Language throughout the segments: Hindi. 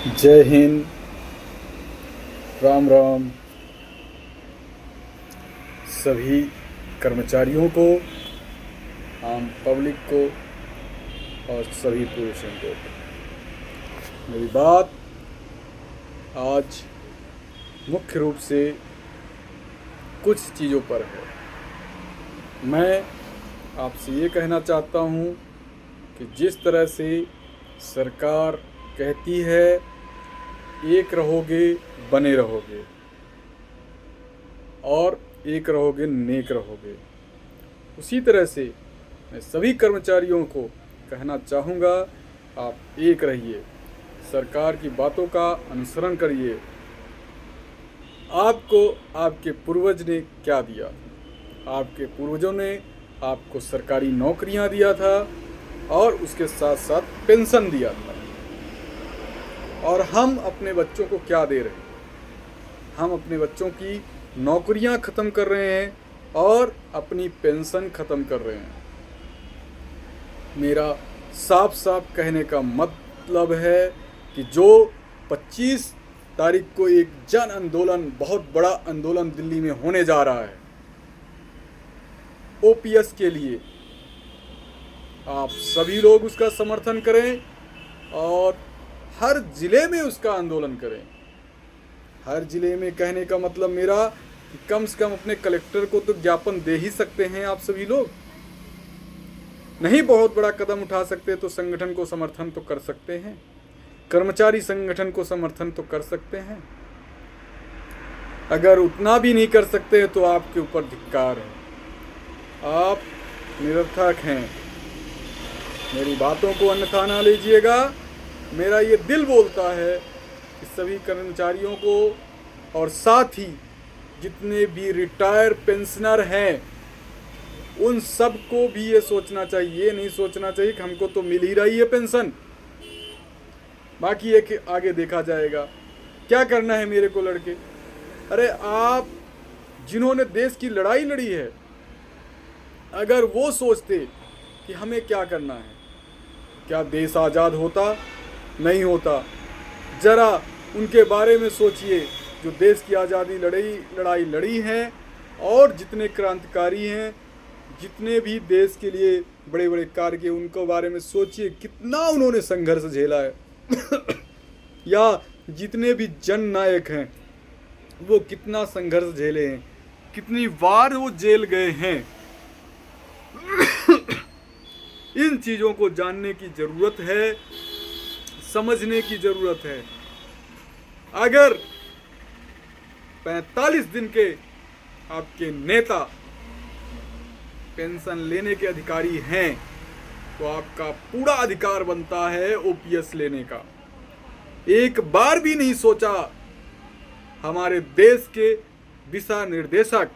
जय हिंद। राम राम सभी कर्मचारियों को, आम पब्लिक को और सभी पुरुषों को। मेरी बात आज मुख्य रूप से कुछ चीज़ों पर है। मैं आपसे ये कहना चाहता हूँ कि जिस तरह से सरकार कहती है एक रहोगे बने रहोगे और एक रहोगे नेक रहोगे, उसी तरह से मैं सभी कर्मचारियों को कहना चाहूँगा, आप एक रहिए, सरकार की बातों का अनुसरण करिए। आपको आपके पूर्वज ने क्या दिया? आपके पूर्वजों ने आपको सरकारी नौकरियां दिया था और उसके साथ साथ पेंशन दिया था। और हम अपने बच्चों को क्या दे रहे हैं? हम अपने बच्चों की नौकरियां ख़त्म कर रहे हैं और अपनी पेंशन ख़त्म कर रहे हैं। मेरा साफ साफ कहने का मतलब है कि जो 25 तारीख को एक जन आंदोलन, बहुत बड़ा आंदोलन दिल्ली में होने जा रहा है ओपीएस के लिए, आप सभी लोग उसका समर्थन करें और हर ज़िले में उसका आंदोलन करें। हर ज़िले में कहने का मतलब मेरा कि कम से कम अपने कलेक्टर को तो ज्ञापन दे ही सकते हैं आप सभी लोग। नहीं बहुत बड़ा कदम उठा सकते तो संगठन को समर्थन तो कर सकते हैं, कर्मचारी संगठन को समर्थन तो कर सकते हैं। अगर उतना भी नहीं कर सकते तो आपके ऊपर धिक्कार है, आप निरर्थक हैं। मेरी बातों को अन्यथा ना लीजिएगा। मेरा ये दिल बोलता है कि सभी कर्मचारियों को और साथ ही जितने भी रिटायर पेंशनर हैं उन सब को भी ये सोचना चाहिए, ये नहीं सोचना चाहिए कि हमको तो मिल ही रही है पेंशन, बाकी ये कि आगे देखा जाएगा, क्या करना है मेरे को लड़के। अरे आप जिन्होंने देश की लड़ाई लड़ी है, अगर वो सोचते कि हमें क्या करना है, क्या देश आज़ाद होता? नहीं होता। ज़रा उनके बारे में सोचिए जो देश की आज़ादी लड़ाई लड़ी हैं, और जितने क्रांतिकारी हैं, जितने भी देश के लिए बड़े बड़े कार्य किए, उनके बारे में सोचिए कितना उन्होंने संघर्ष झेला है। या जितने भी जन नायक हैं वो कितना संघर्ष झेले हैं, कितनी बार वो जेल गए हैं। इन चीज़ों को जानने की ज़रूरत है, समझने की ज़रूरत है। अगर 45 दिन के आपके नेता पेंशन लेने के अधिकारी हैं तो आपका पूरा अधिकार बनता है ओपीएस लेने का। एक बार भी नहीं सोचा हमारे देश के दिशा निर्देशक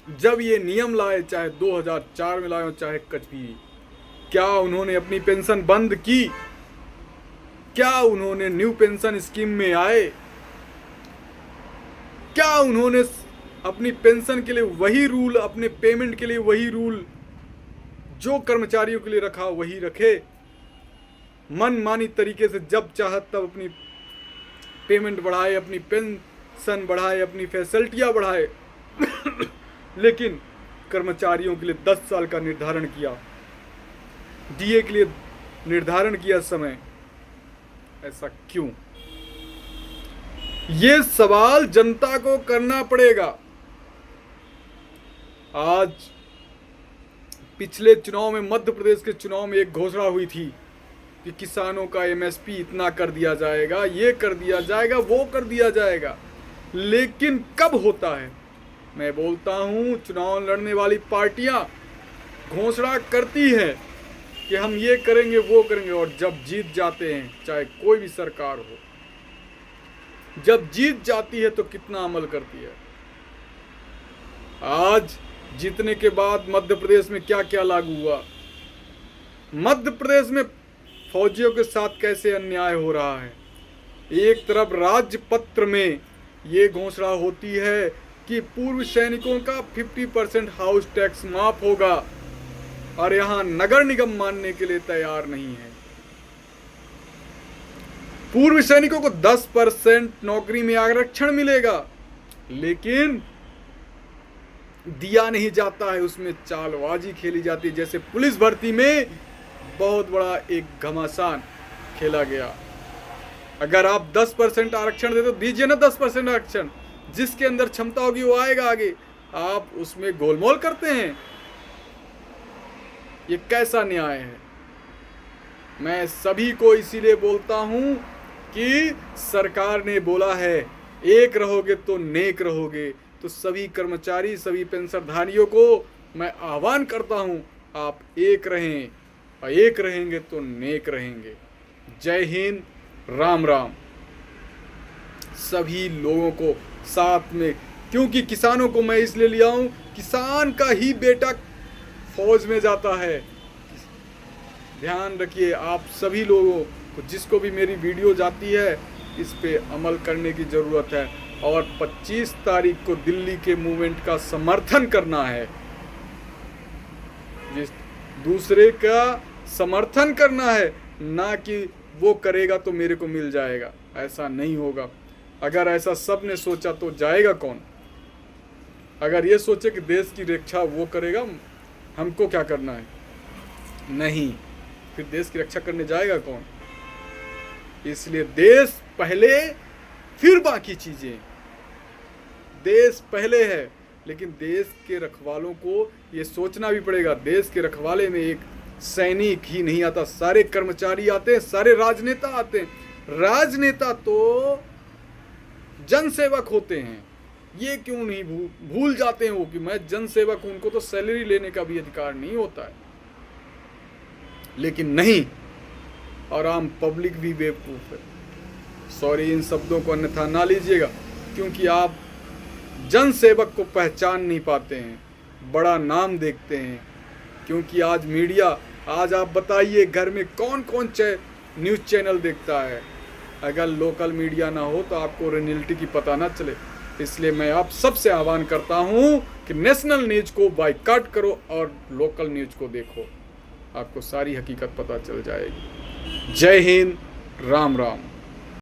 जब ये नियम लाए, चाहे 2004 में लाए चाहे कुछ भी, क्या उन्होंने अपनी पेंशन बंद की? क्या उन्होंने न्यू पेंशन स्कीम में आए? क्या उन्होंने अपनी पेंशन के लिए वही रूल, अपने पेमेंट के लिए वही रूल जो कर्मचारियों के लिए रखा वही रखे? मनमानी तरीके से जब चाहे तब अपनी पेमेंट बढ़ाए, अपनी पेंशन बढ़ाए, अपनी फैसिलिटियां बढ़ाए। लेकिन कर्मचारियों के लिए 10 साल का निर्धारण किया, डीए के लिए निर्धारण किया समय, ऐसा क्यों? ये सवाल जनता को करना पड़ेगा। आज पिछले चुनाव में, मध्य प्रदेश के चुनाव में एक घोषणा हुई थी कि किसानों का एमएसपी इतना कर दिया जाएगा, ये कर दिया जाएगा, वो कर दिया जाएगा, लेकिन कब होता है? मैं बोलता हूँ चुनाव लड़ने वाली पार्टियां घोषणा करती है कि हम ये करेंगे वो करेंगे, और जब जीत जाते हैं, चाहे कोई भी सरकार हो, जब जीत जाती है तो कितना अमल करती है। आज जीतने के बाद मध्य प्रदेश में क्या क्या लागू हुआ? मध्य प्रदेश में फौजियों के साथ कैसे अन्याय हो रहा है। एक तरफ राजपत्र में ये घोषणा होती है कि पूर्व सैनिकों का 50% हाउस टैक्स माफ होगा, और यहाँ नगर निगम मानने के लिए तैयार नहीं है। पूर्व सैनिकों को 10% नौकरी में आरक्षण मिलेगा, लेकिन दिया नहीं जाता है, उसमें चालबाजी खेली जाती है। जैसे पुलिस भर्ती में बहुत बड़ा एक घमासान खेला गया। अगर आप 10% आरक्षण दे तो दीजिए ना 10% आरक्षण, जिसके अंदर क्षमता होगी वो आएगा आगे। आप उसमें गोलमोल करते हैं, ये कैसा न्याय है? मैं सभी को इसीलिए बोलता हूं कि सरकार ने बोला है एक रहोगे तो नेक रहोगे, तो सभी कर्मचारी, सभी पेंशनधारियों को मैं आह्वान करता हूं, आप एक रहें, और एक रहेंगे तो नेक रहेंगे। जय हिंद, राम राम। सभी लोगों को साथ में, क्योंकि किसानों को मैं इसलिए लिया हूं, किसान का ही बेटा फौज में जाता है। ध्यान रखिए आप सभी लोगों को, जिसको भी मेरी वीडियो जाती है, इस पे अमल करने की ज़रूरत है। और 25 तारीख को दिल्ली के मूवमेंट का समर्थन करना है। जिस दूसरे का समर्थन करना है, ना कि वो करेगा तो मेरे को मिल जाएगा, ऐसा नहीं होगा। अगर ऐसा सब ने सोचा तो जाएगा कौन? अगर ये सोचे कि देश की रक्षा वो करेगा, हमको क्या करना है, नहीं, फिर देश की रक्षा करने जाएगा कौन? इसलिए देश पहले, फिर बाकी चीजें। देश पहले है, लेकिन देश के रखवालों को ये सोचना भी पड़ेगा। देश के रखवाले में एक सैनिक ही नहीं आता, सारे कर्मचारी आते हैं, सारे राजनेता आते हैं। राजनेता तो जनसेवक होते हैं, ये क्यों नहीं भूल जाते हैं वो कि मैं जनसेवक हूं, उनको तो सैलरी लेने का भी अधिकार नहीं होता है। लेकिन नहीं, और आम पब्लिक भी बेवकूफ है। सॉरी, इन शब्दों को अन्यथा ना लीजिएगा, क्योंकि आप जनसेवक को पहचान नहीं पाते हैं, बड़ा नाम देखते हैं। क्योंकि आज मीडिया, आज आप बताइए घर में कौन कौन न्यूज़ चैनल देखता है? अगर लोकल मीडिया ना हो तो आपको रियलिटी की पता ना चले। इसलिए मैं आप सबसे आह्वान करता हूं कि नेशनल न्यूज़ को बायकॉट करो और लोकल न्यूज़ को देखो, आपको सारी हकीकत पता चल जाएगी। जय हिंद, राम राम।